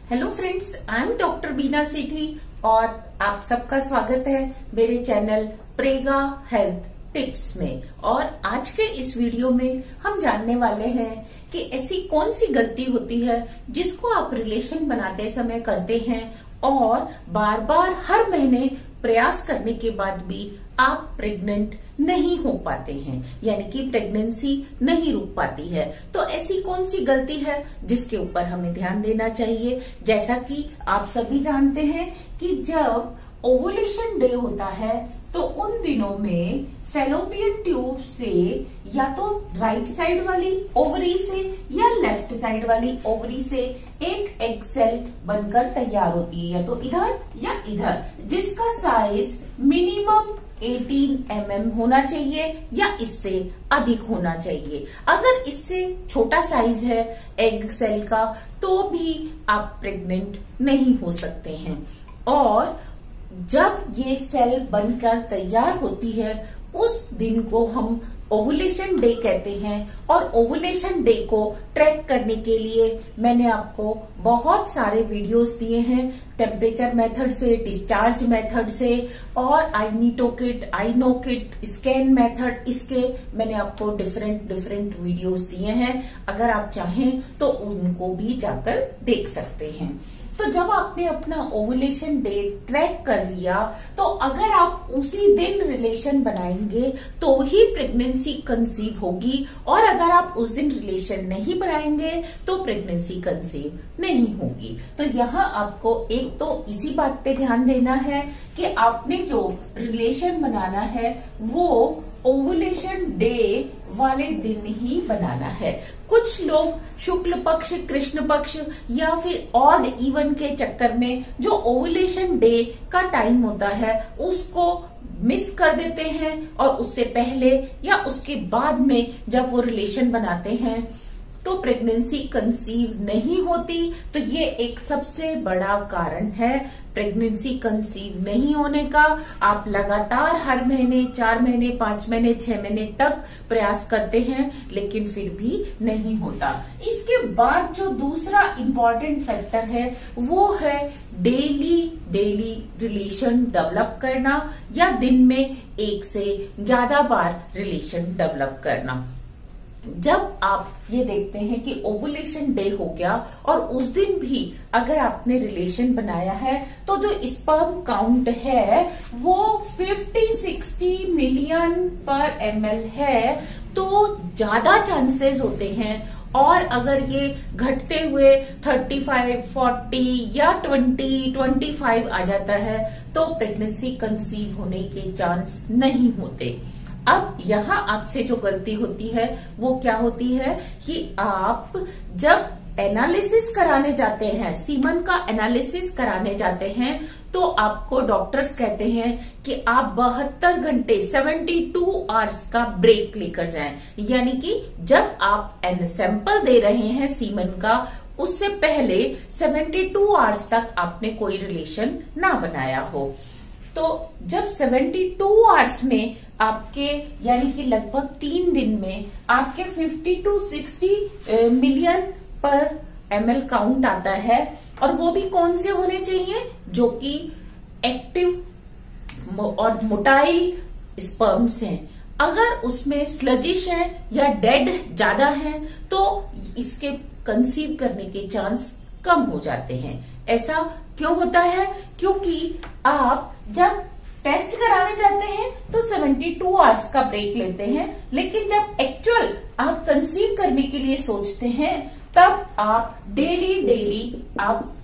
Hello friends, I am doctor Beena Sethi और आप सबका स्वागत है मेरे चैनल प्रेगा हेल्थ टिप्स में। और आज के इस वीडियो में हम जानने वाले हैं कि ऐसी कौन सी गलती होती है जिसको आप रिलेशन बनाते समय करते हैं और बार बार हर महीने प्रयास करने के बाद भी आप प्रेग्नेंट नहीं हो पाते हैं, यानी कि प्रेगनेंसी नहीं रुक पाती है। तो ऐसी कौन सी गलती है जिसके ऊपर हमें ध्यान देना चाहिए। जैसा कि आप सभी जानते हैं कि जब ओवुलेशन डे होता है तो उन दिनों में फैलोपियन ट्यूब से या तो राइट साइड वाली ओवरी से या लेफ्ट साइड वाली ओवरी से एक एग सेल बनकर तैयार होती है, या तो इधर या इधर, जिसका साइज मिनिमम 18 mm होना चाहिए या इससे अधिक होना चाहिए। अगर इससे छोटा साइज है एग सेल का तो भी आप प्रेग्नेंट नहीं हो सकते हैं। और जब ये सेल बनकर तैयार होती है उस दिन को हम ओवुलेशन डे कहते हैं। और ओवुलेशन डे को ट्रैक करने के लिए मैंने आपको बहुत सारे वीडियोस दिए हैं, टेम्परेचर मेथड से, डिस्चार्ज मेथड से और आई नीटो kit, I know kit, scan method, इसके मैंने आपको डिफरेंट वीडियोस दिए हैं। अगर आप चाहें तो उनको भी जाकर देख सकते हैं। तो जब आपने अपना ओवुलेशन डे ट्रैक कर लिया तो अगर आप उसी दिन रिलेशन बनाएंगे तो ही प्रेगनेंसी कंसीव होगी, और अगर आप उस दिन रिलेशन नहीं बनाएंगे तो प्रेगनेंसी कंसीव नहीं होगी। तो यहाँ आपको एक तो इसी बात पे ध्यान देना है कि आपने जो रिलेशन बनाना है वो ओवुलेशन डे वाले दिन ही बनाना है। कुछ लोग शुक्ल पक्ष, कृष्ण पक्ष या फिर ऑड इवन के चक्कर में जो ओवुलेशन डे का टाइम होता है उसको मिस कर देते हैं और उससे पहले या उसके बाद में जब वो रिलेशन बनाते हैं तो प्रेगनेंसी कंसीव नहीं होती। तो ये एक सबसे बड़ा कारण है प्रेगनेंसी कंसीव नहीं होने का। आप लगातार हर महीने 4 महीने, 5 महीने, 6 महीने तक प्रयास करते हैं लेकिन फिर भी नहीं होता। इसके बाद जो दूसरा इम्पोर्टेंट फैक्टर है वो है डेली रिलेशन डेवलप करना या दिन में एक से ज्यादा बार रिलेशन डेवलप करना। जब आप ये देखते हैं कि ओवुलेशन डे हो गया और उस दिन भी अगर आपने रिलेशन बनाया है तो जो स्पर्म काउंट है वो 50-60 मिलियन पर ml है, तो ज्यादा चांसेस होते हैं। और अगर ये घटते हुए 35, 40 या 20, 25 आ जाता है तो प्रेगनेंसी कंसीव होने के चांस नहीं होते। अब यहाँ आपसे जो गलती होती है वो क्या होती है कि आप जब एनालिसिस कराने जाते हैं, सीमन का एनालिसिस कराने जाते हैं, तो आपको डॉक्टर्स कहते हैं कि आप 72 घंटे 72 आवर्स का ब्रेक लेकर जाएं। यानी कि जब आप सैंपल दे रहे हैं सीमन का उससे पहले 72 आवर्स तक आपने कोई रिलेशन ना बनाया हो। तो जब 72 आवर्स में आपके यानी कि लगभग 3 दिन में आपके 50-60 मिलियन पर ml काउंट आता है, और वो भी कौन से होने चाहिए जो कि एक्टिव और मोटाइल स्पर्म्स हैं। अगर उसमें स्लजिश है या डेड ज्यादा है तो इसके कंसीव करने के चांस कम हो जाते हैं। ऐसा क्यों होता है? क्योंकि आप जब टेस्ट कराने जाते हैं तो 72 आवर्स का ब्रेक लेते हैं, लेकिन जब एक्चुअल आप कंसीव करने के लिए सोचते हैं तब आप डेली आप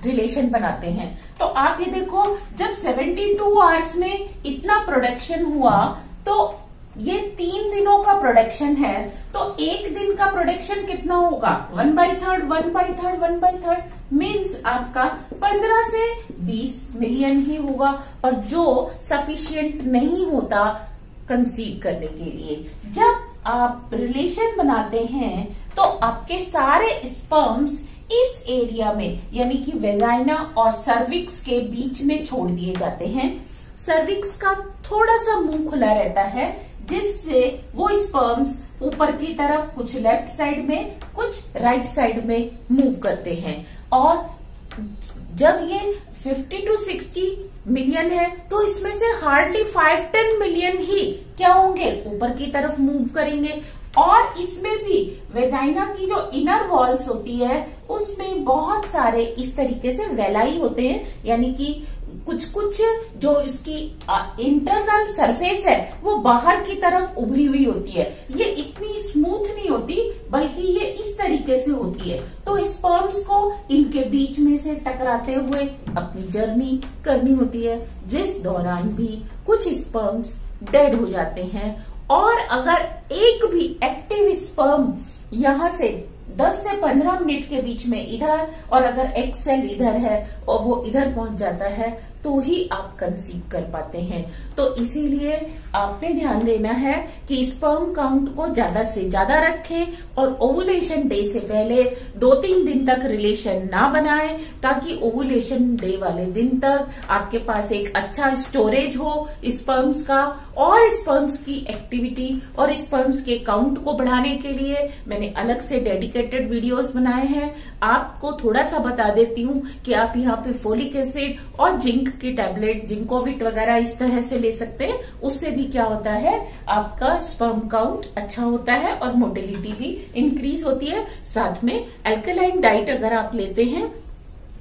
रिलेशन बनाते हैं। तो आप ये देखो, जब 72 आवर्स में इतना प्रोडक्शन हुआ तो ये 3 दिनों का प्रोडक्शन है, तो एक दिन का प्रोडक्शन कितना होगा? 1/3, 1/3, 1/3 मीन्स आपका 15 से 20 मिलियन ही होगा, और जो सफिशिएंट नहीं होता कंसीव करने के लिए। जब आप रिलेशन बनाते हैं तो आपके सारे स्पर्म्स इस एरिया में यानी कि वेजाइना और सर्विक्स के बीच में छोड़ दिए जाते हैं। सर्विक्स का थोड़ा सा मुंह खुला रहता है जिससे वो स्पर्म्स ऊपर की तरफ कुछ लेफ्ट साइड में कुछ राइट साइड में मूव करते हैं, और जब ये 50 to 60 मिलियन है तो इसमें से हार्डली 5-10 मिलियन ही क्या होंगे, ऊपर की तरफ मूव करेंगे। और इसमें भी वेजाइना की जो इनर वॉल्स होती है उसमें बहुत सारे इस तरीके से वेलाई होते हैं, यानी कि कुछ कुछ जो इसकी इंटरनल सरफेस है वो बाहर की तरफ उभरी हुई होती है। ये इतनी स्मूथ नहीं होती बल्कि ये इस तरीके से होती है। तो स्पर्म्स को इनके बीच में से टकराते हुए अपनी जर्नी करनी होती है, जिस दौरान भी कुछ स्पर्म्स डेड हो जाते हैं। और अगर एक भी एक्टिव स्पर्म यहाँ से 10 से 15 मिनट के बीच में इधर, और अगर एग सेल इधर है और वो इधर पहुंच जाता है तो ही आप कंसीव कर पाते हैं। तो इसीलिए आपने ध्यान देना है कि स्पर्म काउंट को ज्यादा से ज्यादा रखें और ओवुलेशन डे से पहले 2-3 दिन तक रिलेशन ना बनाएं, ताकि ओवुलेशन डे वाले दिन तक आपके पास एक अच्छा स्टोरेज हो स्पर्म्स का। और स्पर्म्स की एक्टिविटी और स्पर्म्स के काउंट को बढ़ाने के लिए मैंने अलग से डेडिकेटेड वीडियोस बनाए हैं। आपको थोड़ा सा बता देती हूँ कि आप यहाँ पे फोलिक एसिड और जिंक की टैबलेट, जिंकोविट वगैरह इस तरह से ले सकते हैं। उससे भी क्या होता है, आपका स्पर्म काउंट अच्छा होता है और मोटिलिटी भी इंक्रीज होती है। साथ में अल्कलाइन डाइट अगर आप लेते हैं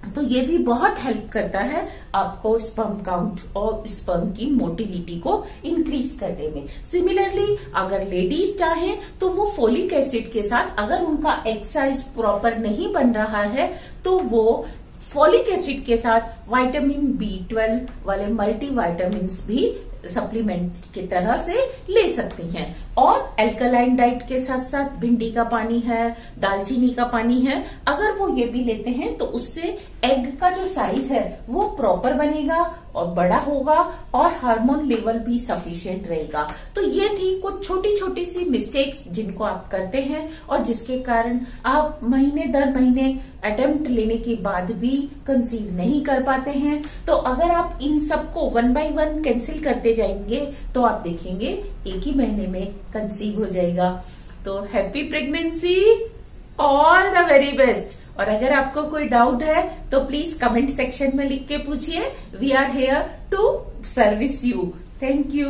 तो ये भी बहुत हेल्प करता है आपको स्पर्म काउंट और स्पर्म की मोटिलिटी को इंक्रीज करने में। सिमिलरली अगर लेडीज चाहें तो वो फोलिक एसिड के साथ, अगर उनका एक्सरसाइज प्रॉपर नहीं बन रहा है तो वो फोलिक एसिड के साथ विटामिन B12 वाले मल्टीविटामिन भी सप्लीमेंट की तरह से ले सकती हैं। और अल्कलाइन डाइट के साथ साथ भिंडी का पानी है, दालचीनी का पानी है, अगर वो ये भी लेते हैं तो उससे एग का जो साइज है वो प्रॉपर बनेगा और बड़ा होगा और हार्मोन लेवल भी सफिशिएंट रहेगा। तो ये थी कुछ छोटी छोटी सी मिस्टेक्स जिनको आप करते हैं और जिसके कारण आप महीने दर महीने अटेम्प्ट लेने के बाद भी कंसीव नहीं कर पाते हैं। तो अगर आप इन सबको 1 by 1 कैंसिल करते जाएंगे तो आप देखेंगे एक ही महीने में कंसीव हो जाएगा। तो happy pregnancy, all the very best. और अगर आपको कोई डाउट है तो प्लीज कमेंट सेक्शन में लिख के पूछिए। We are here to service you. Thank you.